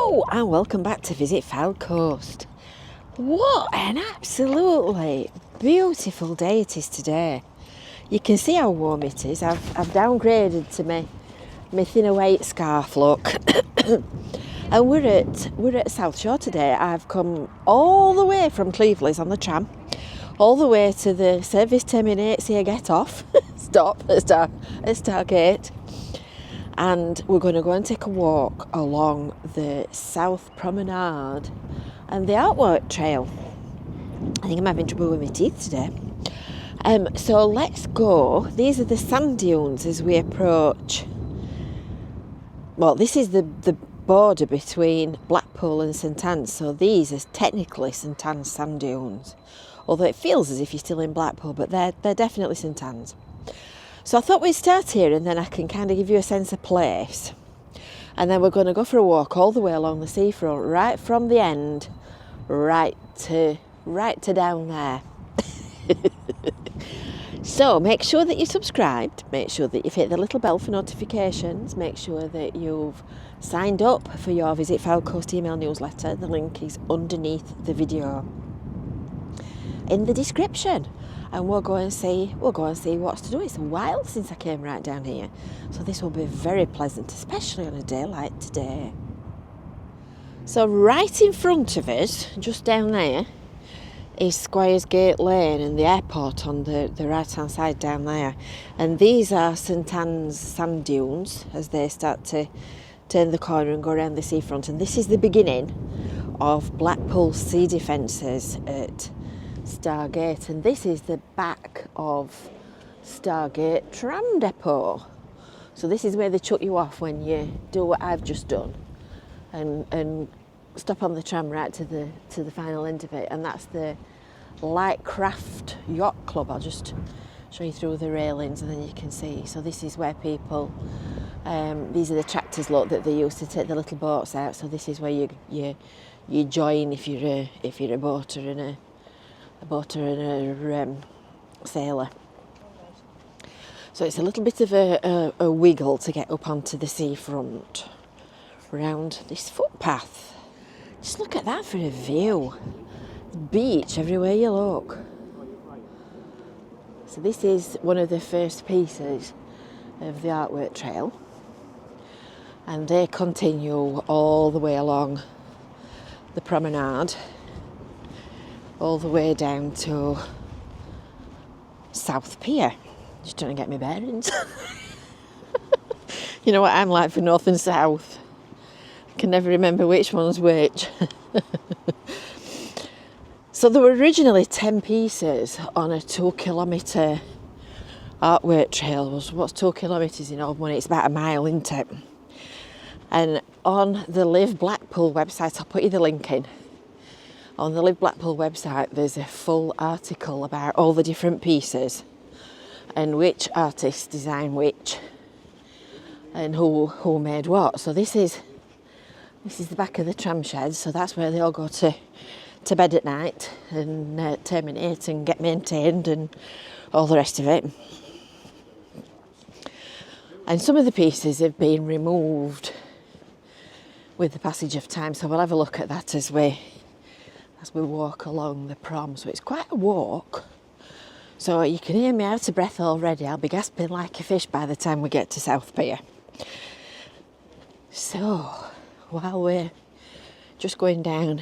Hello and welcome back to Visit Fylde Coast. What an absolutely beautiful day it is today. You can see how warm it is. I've downgraded to my thinner weight scarf look. And we're at South Shore today. I've come all the way from Cleveland's on the tram, all the way to the service terminates here, get off, stop at Stargate. And we're going to go and take a walk along the South Promenade and the Artwork Trail. I think I'm having trouble with my teeth today. So let's go. These are the sand dunes as we approach. Well, this is the border between Blackpool and St Anne's. So these are technically St Anne's sand dunes. Although it feels as if you're still in Blackpool, but they're definitely St Anne's. So I thought we'd start here and then I can kind of give you a sense of place. And then we're going to go for a walk all the way along the seafront, right from the end, right to down there. So make sure that you're subscribed, make sure that you've hit the little bell for notifications, make sure that you've signed up for your Visit Fylde Coast email newsletter. The link is underneath the video in the description. And we'll go and see what's to do. It's a while since I came right down here, so this will be very pleasant, especially on a day like today. So right in front of us, just down there, is Squire's Gate Lane and the airport on the right hand side down there. And these are St Anne's sand dunes as they start to turn the corner and go around the seafront. And this is the beginning of Blackpool sea defences at Stargate, and this is the back of Stargate tram depot. So this is where they chuck you off when you do what I've just done and stop on the tram right to the final end of it. And that's the Light Craft Yacht Club. I'll just show you through the railings and then you can see. So this is where people these are the tractors lot that they use to take the little boats out. So this is where you join if you're a boater and a sailor. So it's a little bit of a wiggle to get up onto the seafront around this footpath. Just look at that for a view. Beach everywhere you look. So this is one of the first pieces of the Artwork Trail, and they continue all the way along the promenade, all the way down to South Pier. Just trying to get my bearings. You know what I'm like for north and south. I can never remember which one's which. So there were originally 10 pieces on a 2 kilometre artwork trail. What's 2 kilometres in old money? It's about a mile, isn't it? And on the Live Blackpool website, I'll put you the link in. On the Live Blackpool website, there's a full article about all the different pieces and which artists designed which and who made what. So this is the back of the tram shed, so that's where they all go to bed at night and terminate and get maintained and all the rest of it. And some of the pieces have been removed with the passage of time, so we'll have a look at that as we walk along the prom. So it's quite a walk. So you can hear me out of breath already. I'll be gasping like a fish by the time we get to South Pier. So while we're just going down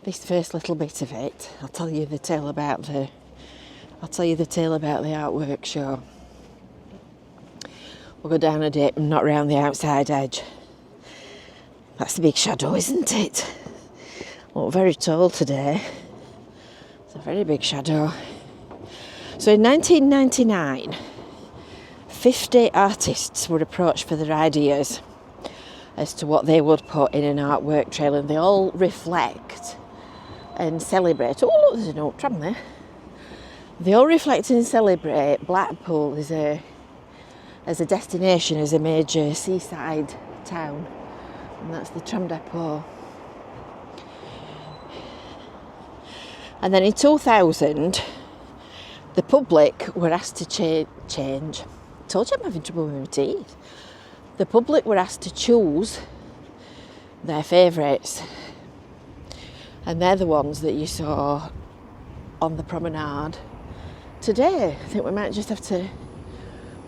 this first little bit of it, I'll tell you the tale about the artwork show. We'll go down a dip and not round the outside edge. That's the big shadow, isn't it? Look very tall today. It's a very big shadow. So in 1999, 50 artists were approached for their ideas as to what they would put in an artwork trail, and they all reflect and celebrate. Oh look, there's an old tram there. They all reflect and celebrate Blackpool as a destination, as a major seaside town, and that's the tram depot. And then in 2000, the public were asked to change. I told you I'm having trouble with my teeth. The public were asked to choose their favourites. And they're the ones that you saw on the promenade today. I think we might just have to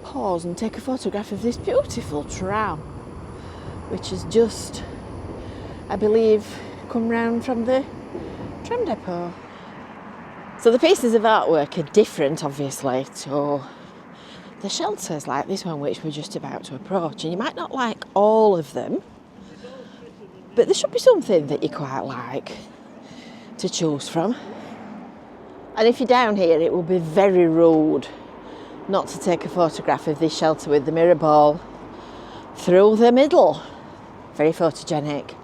pause and take a photograph of this beautiful tram, which is just, I believe, come round from the tram depot. So the pieces of artwork are different, obviously, to the shelters like this one, which we're just about to approach. And you might not like all of them, but there should be something that you quite like to choose from. And if you're down here, it will be very rude not to take a photograph of this shelter with the Miror Ball through the middle. Very photogenic.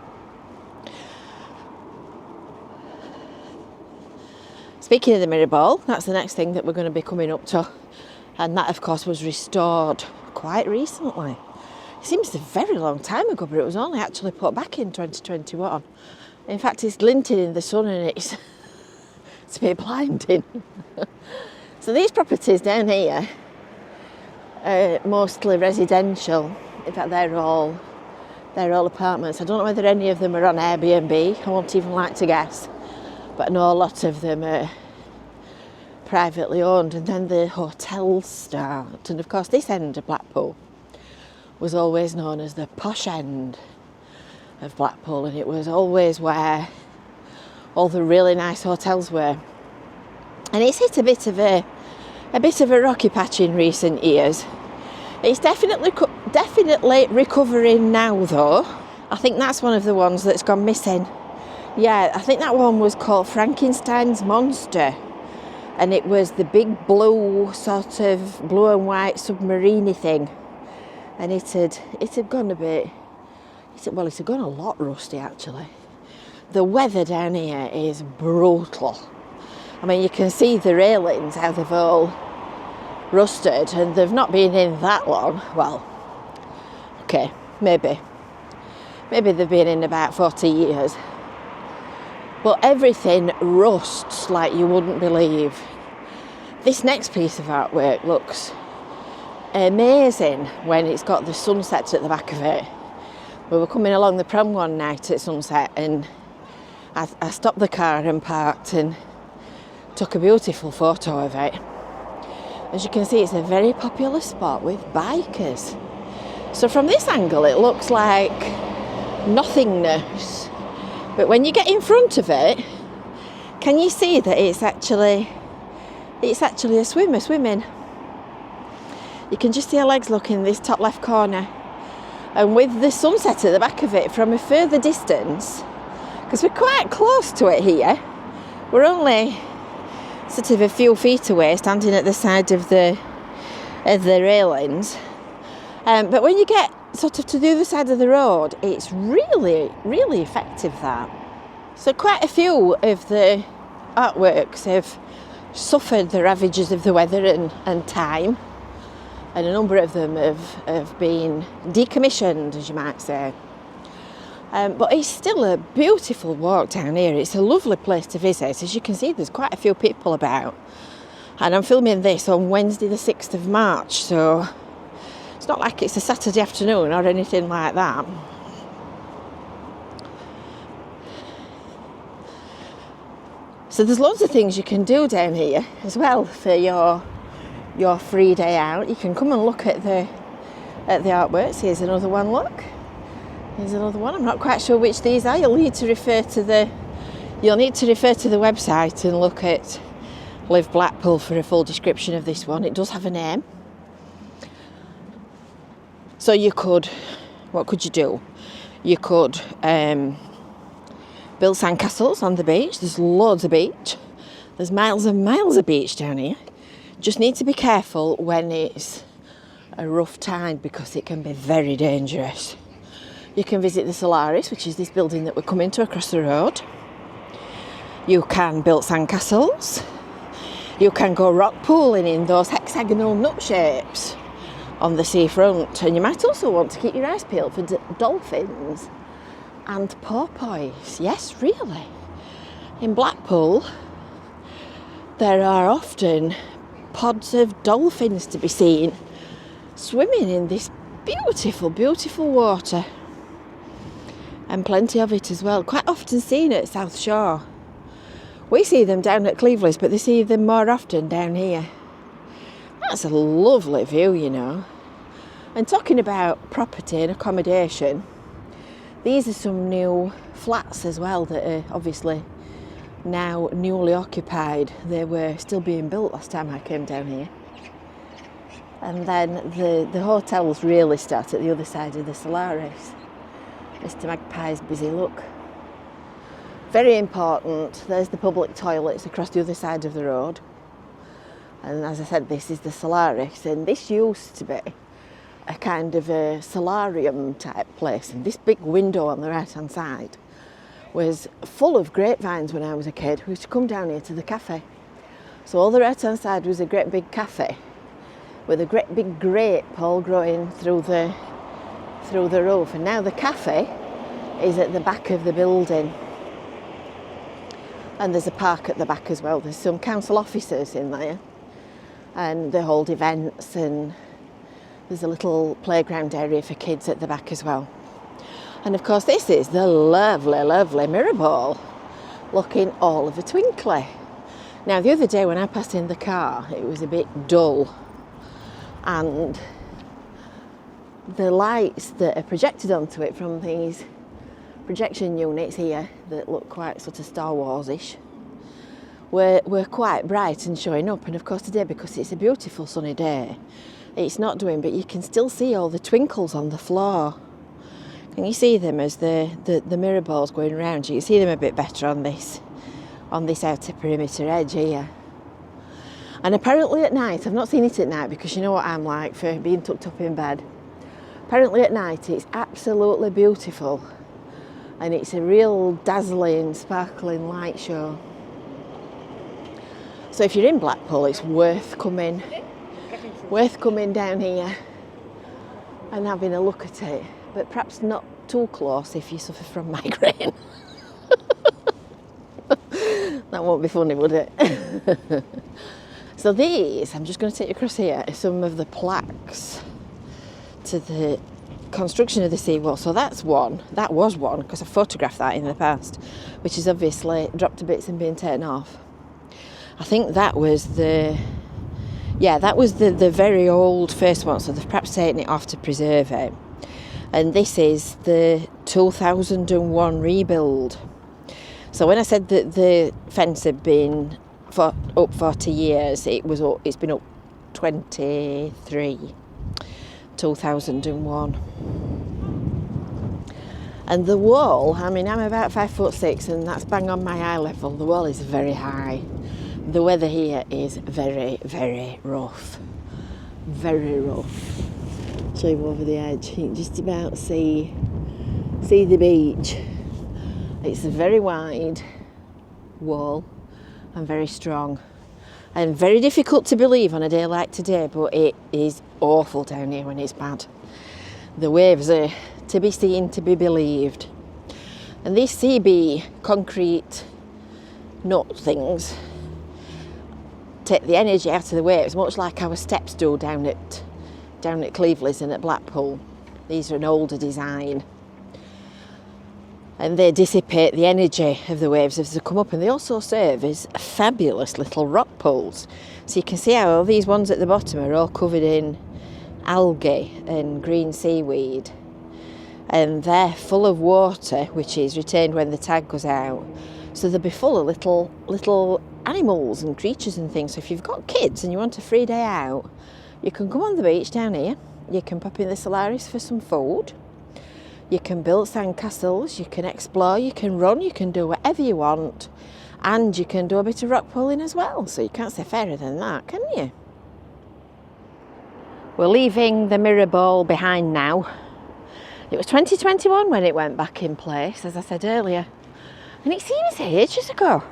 Speaking of the Miror Ball, that's the next thing that we're going to be coming up to. And that, of course, was restored quite recently. It seems a very long time ago, but it was only actually put back in 2021. In fact, it's glinting in the sun and it's a bit blinding. So these properties down here are mostly residential. In fact, they're all apartments. I don't know whether any of them are on Airbnb. I won't even like to guess. But I know a lot of them are privately owned. And then the hotels start. And of course, this end of Blackpool was always known as the posh end of Blackpool. And it was always where all the really nice hotels were. And it's hit a bit of a rocky patch in recent years. It's definitely recovering now, though. I think that's one of the ones that's gone missing. Yeah, I think that one was called Frankenstein's Monster, and it was the big blue, sort of blue and white submarine-y thing, and it had gone a bit. It had gone a lot rusty, actually. The weather down here is brutal. I mean, you can see the railings, how they've all rusted, and they've not been in that long. Well, okay, maybe they've been in about 40 years. But everything rusts like you wouldn't believe. This next piece of artwork looks amazing when it's got the sunset at the back of it. We were coming along the prom one night at sunset, and I stopped the car and parked and took a beautiful photo of it. As you can see, it's a very popular spot with bikers. So from this angle, it looks like nothingness. But when you get in front of it, can you see that it's actually a swimmer swimming? You can just see her legs look in this top left corner. And with the sunset at the back of it from a further distance, because we're quite close to it here, we're only sort of a few feet away, standing at the side of the railings. But when you get sort of to the other side of the road, it's really, really effective, that. So quite a few of the artworks have suffered the ravages of the weather and time, and a number of them have been decommissioned, as you might say. But it's still a beautiful walk down here. It's a lovely place to visit. As you can see, there's quite a few people about. And I'm filming this on Wednesday the 6th of March, so it's not like it's a Saturday afternoon or anything like that. So there's loads of things you can do down here as well for your free day out. You can come and look at the artworks. Here's another one, look. Here's another one. I'm not quite sure which these are. You'll need to refer to the website and look at Live Blackpool for a full description of this one. It does have a name. So what could you do? You could build sandcastles on the beach. There's loads of beach. There's miles and miles of beach down here. Just need to be careful when it's a rough tide, because it can be very dangerous. You can visit the Solaris, which is this building that we're coming to across the road. You can build sandcastles. You can go rock pooling in those hexagonal nut shapes on the seafront. And you might also want to keep your eyes peeled for dolphins and porpoise. Yes, really. In Blackpool, there are often pods of dolphins to be seen swimming in this beautiful, beautiful water. and plenty of it as well. Quite often seen at South Shore. We see them down at Cleveland's, but they see them more often down here. That's a lovely view, you know. And talking about property and accommodation, these are some new flats as well that are obviously now newly occupied. They were still being built last time I came down here. And then the hotels really start at the other side of the Solaris. Mr. Magpie's busy look. Very important, there's the public toilets across the other side of the road. And as I said, this is the Solaris, and this used to be a kind of a solarium type place. And this big window on the right hand side was full of grapevines when I was a kid. We used to come down here to the cafe. So all the right hand side was a great big cafe with a great big grape all growing through the roof. And now the cafe is at the back of the building. And there's a park at the back as well. There's some council offices in there. And they hold events, and there's a little playground area for kids at the back as well. And of course this is the lovely, lovely Miror Ball, looking all of a twinkly. Now the other day when I passed in the car, it was a bit dull, and the lights that are projected onto it from these projection units here that look quite sort of Star Wars-ish were quite bright and showing up. And of course today, because it's a beautiful sunny day, it's not doing, but you can still see all the twinkles on the floor. Can you see them as the Miror Ball's going around? You can see them a bit better on this outer perimeter edge here. And apparently at night, I've not seen it at night because you know what I'm like for being tucked up in bed. Apparently at night it's absolutely beautiful, and it's a real dazzling, sparkling light show. So if you're in Blackpool, it's worth coming down here and having a look at it, but perhaps not too close if you suffer from migraine. That won't be funny, would it? So these, I'm just going to take you across here, are some of the plaques to the construction of the seawall. So that was one, because I photographed that in the past, which is obviously dropped to bits and being taken off. I think that was the very old first one, so they've perhaps taken it off to preserve it. And this is the 2001 rebuild. So when I said that the fence had been up 40 years, it's been up 23, 2001. And the wall, I mean, I'm about 5'6", and that's bang on my eye level. The wall is very high. The weather here is very, very rough. Very rough. Show you over the edge. You can just about see the beach. It's a very wide wall and very strong. And very difficult to believe on a day like today, but it is awful down here when it's bad. The waves are to be seen, to be believed. And these CB concrete nut things take the energy out of the waves, much like our steps do down at Cleveland's and at Blackpool. These are an older design. And they dissipate the energy of the waves as they come up, and they also serve as fabulous little rock pools. So you can see how all these ones at the bottom are all covered in algae and green seaweed, and they're full of water, which is retained when the tide goes out. So they'll be full of little animals and creatures and things. So if you've got kids and you want a free day out, you can come on the beach down here. You can pop in the Solaris for some food. You can build sandcastles, you can explore, you can run, you can do whatever you want, and you can do a bit of rock pooling as well. So you can't say fairer than that, can you? We're leaving the Miror Ball behind now. It was 2021 when it went back in place, as I said earlier, and it seems ages ago.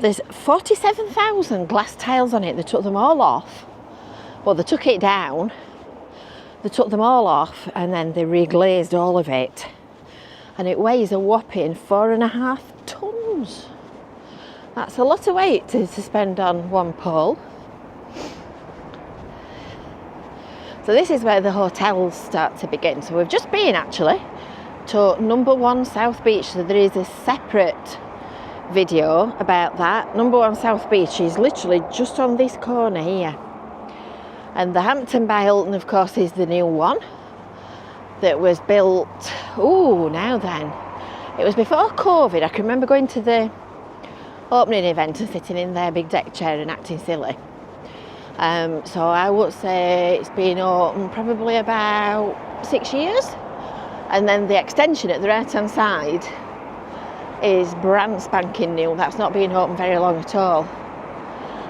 There's 47,000 glass tiles on it. They took them all off. Well, they took it down. They took them all off and then they reglazed all of it. And it weighs a whopping 4.5 tons. That's a lot of weight to spend on one pole. So this is where the hotels start to begin. So we've just been actually to number 1 South Beach. So there is a separate video about that. Number 1 South Beach is literally just on this corner here. And the Hampton by Hilton, of course, is the new one that was built, now then. It was before COVID. I can remember going to the opening event and sitting in their big deck chair and acting silly. So I would say it's been open probably about 6 years. And then the extension at the right hand side is brand spanking new. That's not been open very long at all.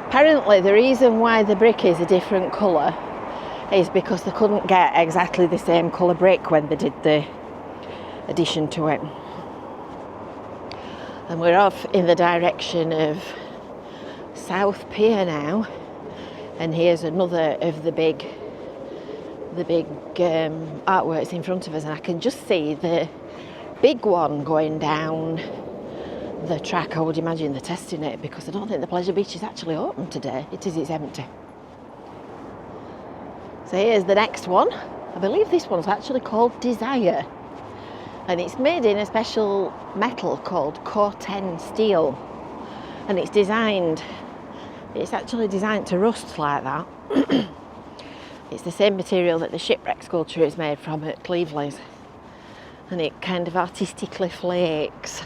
Apparently the reason why the brick is a different colour is because they couldn't get exactly the same colour brick when they did the addition to it. And we're off in the direction of South Pier now, and here's another of the big artworks in front of us, and I can just see the big one going down the track. I would imagine they're testing it, because I don't think the Pleasure Beach is actually open today. It's empty. So here's the next one. I believe this one's actually called Desire, and it's made in a special metal called Core-10 steel, and it's actually designed to rust like that. It's the same material that the shipwreck sculpture is made from at Cleveland's, and it kind of artistically flakes.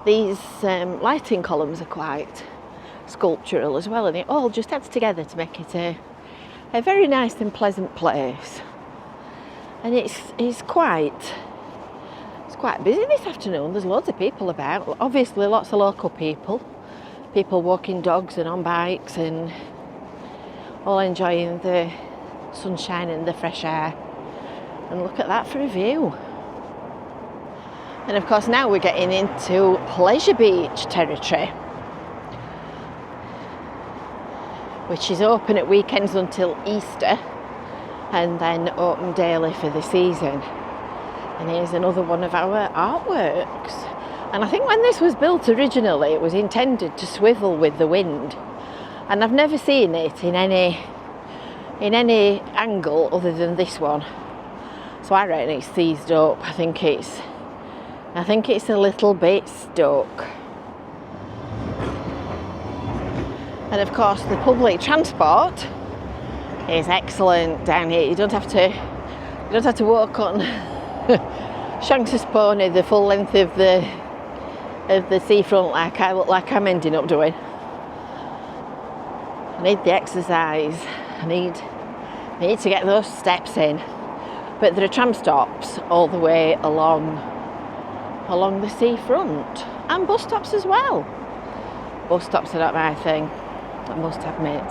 These lighting columns are quite sculptural as well, and it all just adds together to make it a very nice and pleasant place. And it's quite busy this afternoon. There's loads of people about. Obviously lots of local people walking dogs and on bikes, and all enjoying the sunshine and the fresh air. And look at that for a view. And of course now we're getting into Pleasure Beach territory, which is open at weekends until Easter, and then open daily for the season. And here's another one of our artworks. And I think when this was built originally, it was intended to swivel with the wind, and I've never seen it in any angle other than this one. So I reckon it's seized up. I think it's a little bit stuck. And of course the public transport is excellent down here. You don't have to walk on Shanks's pony the full length of the seafront like I'm ending up doing. I need the exercise. I need to get those steps in. But there are tram stops all the way along the seafront, and bus stops as well. Bus stops are not my thing, I must admit.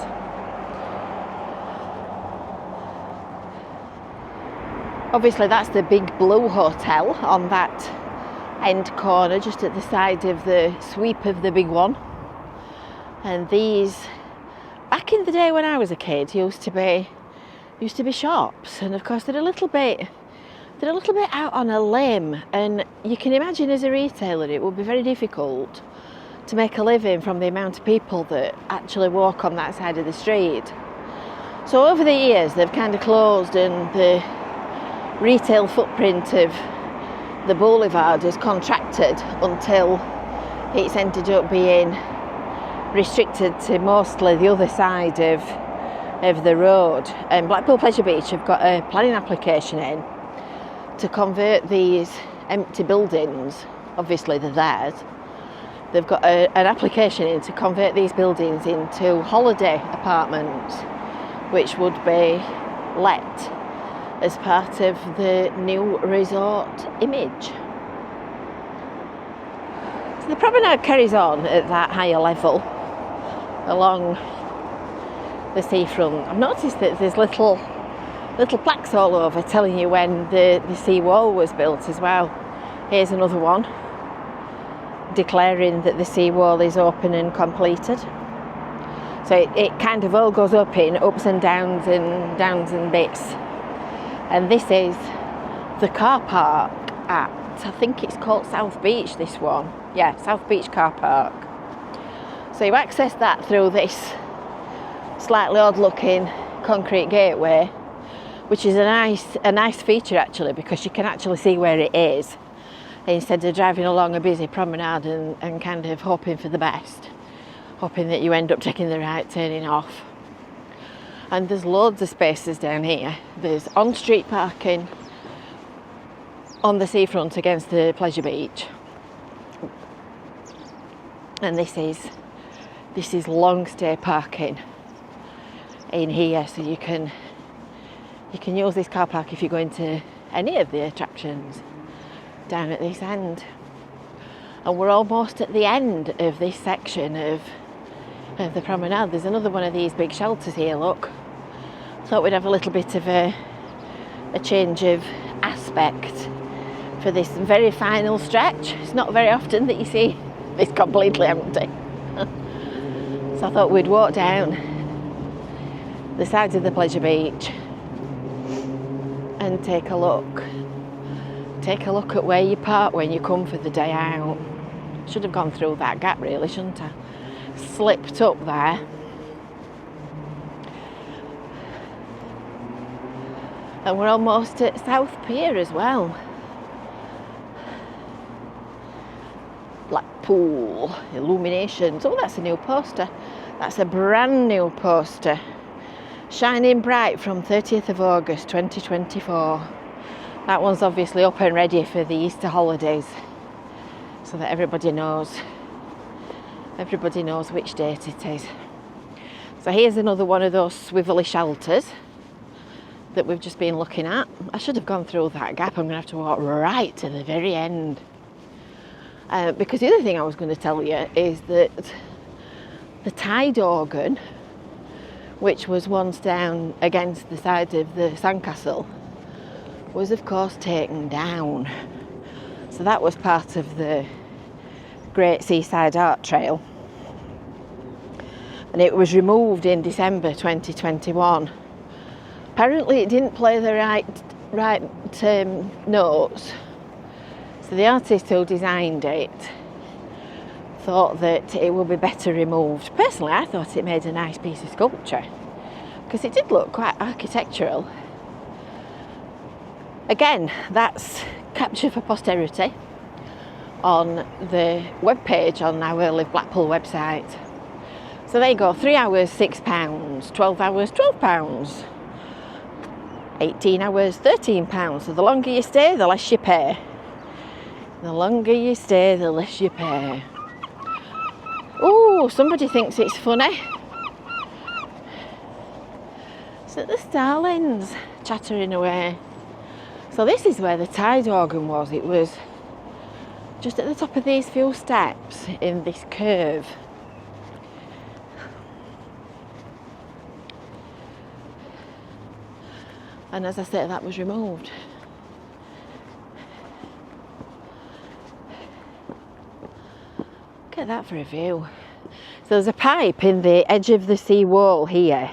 Obviously that's the Big Blue Hotel on that end corner, just at the side of the sweep of the big one. And these, back in the day when I was a kid, used to be shops, and of course they're a little bit out on a limb, and you can imagine as a retailer it would be very difficult to make a living from the amount of people that actually walk on that side of the street. So over the years they've kind of closed, and the retail footprint of the boulevard has contracted until it's ended up being restricted to mostly the other side of the road. And Blackpool Pleasure Beach have got a planning application in to convert these empty buildings. Obviously they're theirs. They've got an application in to convert these buildings into holiday apartments, which would be let as part of the new resort image. So the promenade carries on at that higher level along the seafront. I've noticed that there's little plaques all over telling you when the sea wall was built as well. Here's another one declaring that the sea wall is open and completed. So it kind of all goes up in ups and downs and bits. And this is the car park at, I think it's called South Beach, this one. Yeah, South Beach car park. So you access that through this slightly odd looking concrete gateway, which is a nice feature actually, because you can actually see where it is instead of driving along a busy promenade and kind of hoping for the best, hoping that you end up taking the right turning off. And there's loads of spaces down here. There's on-street parking on the seafront against the pleasure beach, and this is long stay parking in here, so you can use this car park if you're going to any of the attractions down at this end. And we're almost at the end of this section of the promenade. There's another one of these big shelters here, look. Thought we'd have a little bit of a change of aspect for this very final stretch. It's not very often that you see this completely empty. So I thought we'd walk down the sides of the pleasure beach and take a look at where you park when you come for the day out. Should have gone through that gap really, shouldn't I? Slipped up there. And we're almost at South Pier as well. Blackpool illuminations. Oh, that's a new poster. That's a brand new poster. Shining bright from 30th of August 2024. That one's obviously up and ready for the Easter holidays, so that everybody knows which date it is. So here's another one of those swivelly shelters that we've just been looking at. I should have gone through that gap. I'm going to have to walk right to the very end. Because the other thing I was going to tell you is that the tide organ, which was once down against the side of the sandcastle, was of course taken down. So that was part of the Great Seaside Art Trail, and it was removed in December 2021. Apparently it didn't play the right notes, so the artist who designed it thought that it would be better removed. Personally, I thought it made a nice piece of sculpture because it did look quite architectural. Again, that's captured for posterity on the webpage on our Live Blackpool website. So there you go, 3 hours £6, 12 hours £12, 18 hours £13. So the longer you stay, the less you pay. The longer you stay, the less you pay. Oh, somebody thinks it's funny. So the starlings chattering away. So this is where the tide organ was. It was just at the top of these few steps in this curve. And as I said, that was removed. Look at that for a view. So there's a pipe in the edge of the sea wall here,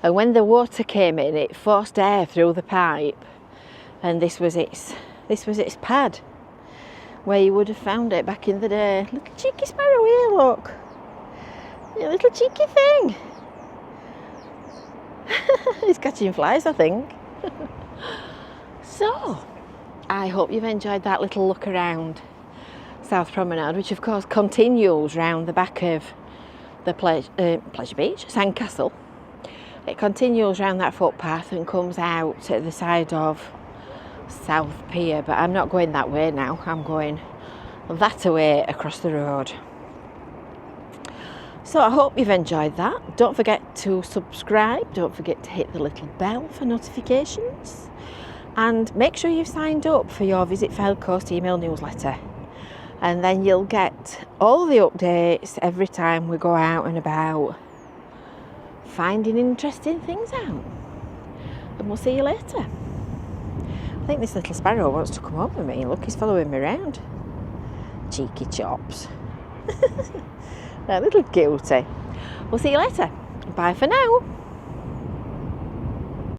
and when the water came in, it forced air through the pipe, and this was its pad where you would have found it back in the day. Little cheeky sparrow here, look. A little cheeky thing. He's catching flies, I think. So, I hope you've enjoyed that little look around South Promenade, which of course continues round the back of the Pleasure Beach, Sandcastle. It continues round that footpath and comes out at the side of South Pier, but I'm not going that way now. I'm going that way across the road. So I hope you've enjoyed that. Don't forget to subscribe. Don't forget to hit the little bell for notifications. And make sure you've signed up for your Visit Fylde Coast email newsletter. And then you'll get all the updates every time we go out and about finding interesting things out. And we'll see you later. I think this little sparrow wants to come over me. Look, he's following me around. Cheeky chops. That little cutie. We'll see you later. Bye for now.